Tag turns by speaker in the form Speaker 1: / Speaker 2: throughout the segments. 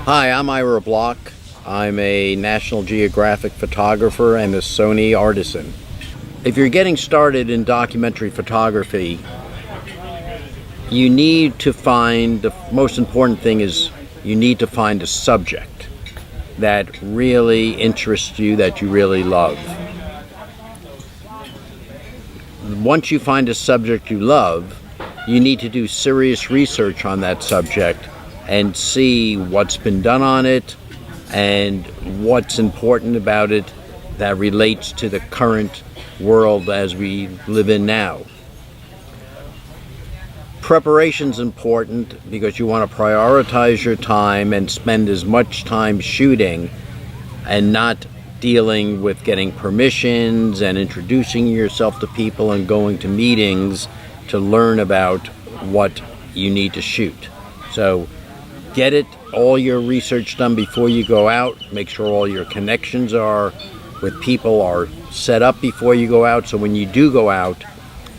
Speaker 1: Hi, I'm Ira Block. I'm a National Geographic photographer and a Sony artisan. If you're getting started in documentary photography, you need to find, the most important thing is you need to find a subject that really interests you, that you really love. Once you find a subject you love, you need to do serious research on that subject and see what's been done on it and what's important about it that relates to the current world as we live in now. Preparation's important because you want to prioritize your time and spend as much time shooting and not dealing with getting permissions and introducing yourself to people and going to meetings to learn about what you need to shoot. So get all your research done before you go out. Make sure all your connections with people are set up before you go out, so when you do go out,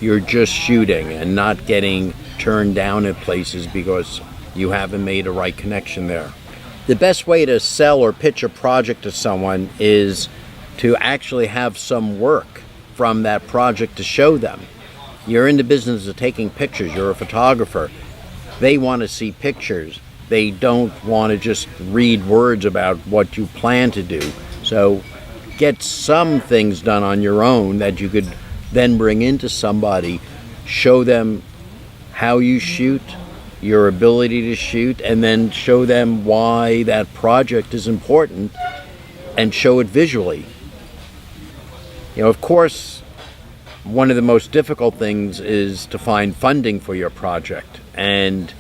Speaker 1: you're just shooting and not getting turned down at places because you haven't made a right connection there. The best way to sell or pitch a project to someone is to actually have some work from that project to show them. You're in the business of taking pictures, you're a photographer. They want to see pictures. They don't want to just read words about what you plan to do. So get some things done on your own that you could then bring into somebody, show them how you shoot, your ability to shoot, and then show them why that project is important and show it visually. Of course, one of the most difficult things is to find funding for your project. And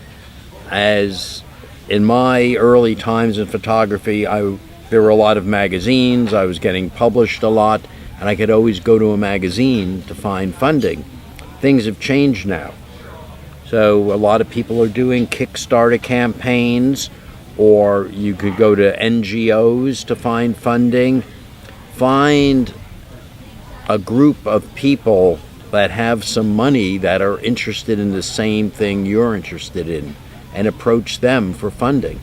Speaker 1: as in my early times in photography, there were a lot of magazines, I was getting published a lot, and I could always go to a magazine to find funding. Things have changed now. So a lot of people are doing Kickstarter campaigns, or you could go to NGOs to find funding. Find a group of people that have some money that are interested in the same thing you're interested in, and approach them for funding.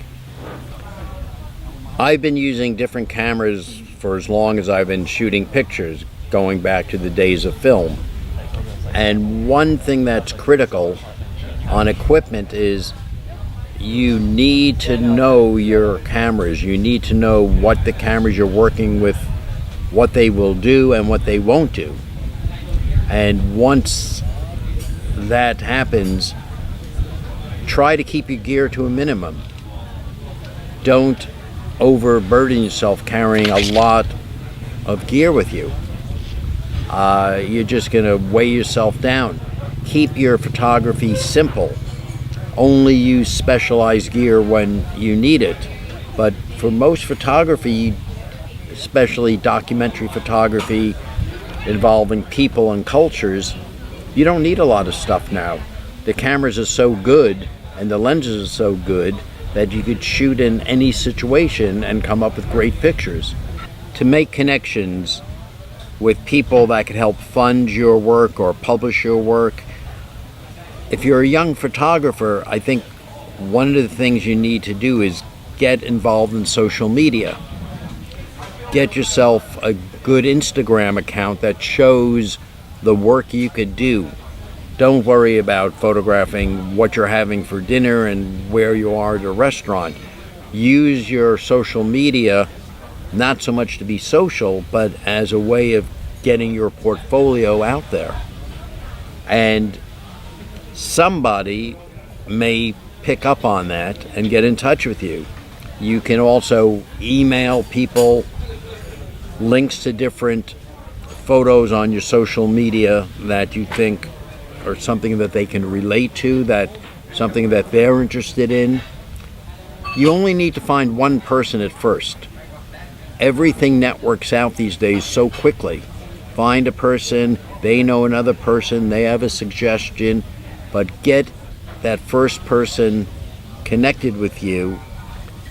Speaker 1: I've been using different cameras for as long as I've been shooting pictures, going back to the days of film. And one thing that's critical on equipment is you need to know your cameras. You need to know what the cameras you're working with, what they will do and what they won't do. And once that happens, try to keep your gear to a minimum. Don't overburden yourself carrying a lot of gear with you. You're just going to weigh yourself down. Keep your photography simple. Only use specialized gear when you need it. But for most photography, especially documentary photography involving people and cultures, you don't need a lot of stuff now. The cameras are so good and the lenses are so good that you could shoot in any situation and come up with great pictures. To make connections with people that could help fund your work or publish your work, if you're a young photographer, I think one of the things you need to do is get involved in social media. Get yourself a good Instagram account that shows the work you could do. Don't worry about photographing what you're having for dinner and where you are at a restaurant. Use your social media not so much to be social, but as a way of getting your portfolio out there. And somebody may pick up on that and get in touch with you. You can also email people links to different photos on your social media that you think or something that they can relate to, that something that they're interested in. You only need to find one person at first. Everything networks out these days so quickly. Find a person, they know another person, they have a suggestion, but get that first person connected with you,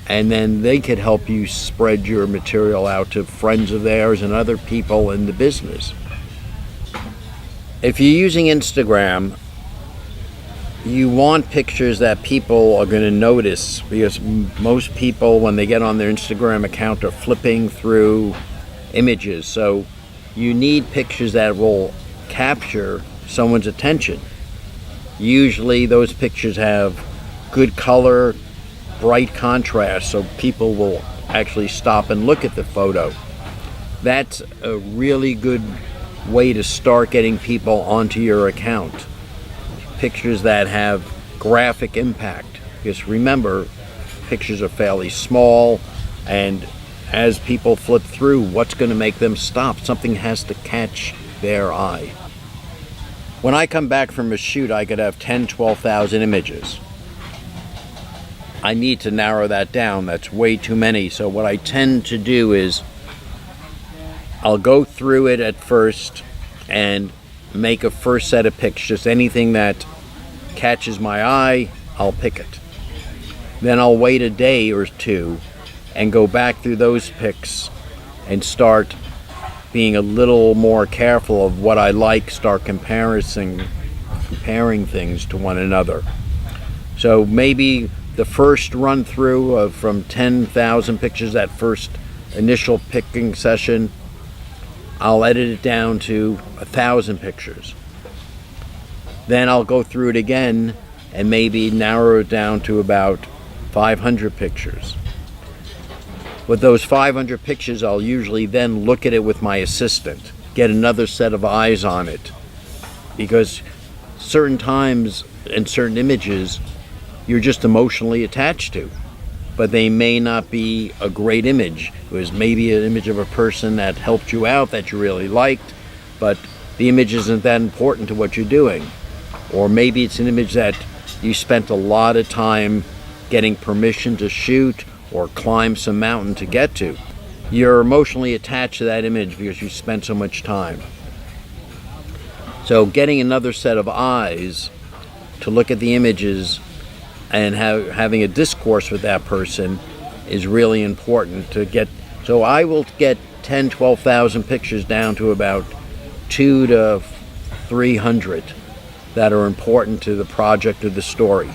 Speaker 1: and then they could help you spread your material out to friends of theirs and other people in the business. If you're using Instagram, you want pictures that people are going to notice, because most people, when they get on their Instagram account, are flipping through images. So you need pictures that will capture someone's attention. Usually those pictures have good color, bright contrast, so people will actually stop and look at the photo. That's a really good way to start getting people onto your account. Pictures that have graphic impact, because remember, pictures are fairly small, and as people flip through, what's going to make them stop? Something has to catch their eye. When I come back from a shoot, I could have 10, 12,000 images. I need to narrow that down. That's way too many. So what I tend to do is I'll go through it at first and make a first set of pics. Just anything that catches my eye, I'll pick it. Then I'll wait a day or two and go back through those pics and start being a little more careful of what I like, start comparing things to one another. So maybe the first run through of from 10,000 pictures, that first initial picking session, I'll edit it down to 1,000 pictures. Then I'll go through it again and maybe narrow it down to about 500 pictures. With those 500 pictures, I'll usually then look at it with my assistant, get another set of eyes on it, because certain times and certain images you're just emotionally attached to, but they may not be a great image. It was maybe an image of a person that helped you out that you really liked, but the image isn't that important to what you're doing. Or maybe it's an image that you spent a lot of time getting permission to shoot or climb some mountain to get to. You're emotionally attached to that image because you spent so much time. So getting another set of eyes to look at the images and having a discourse with that person is really important to get. So I will get 10, 12,000 pictures down to about 200 to 300 that are important to the project or the story.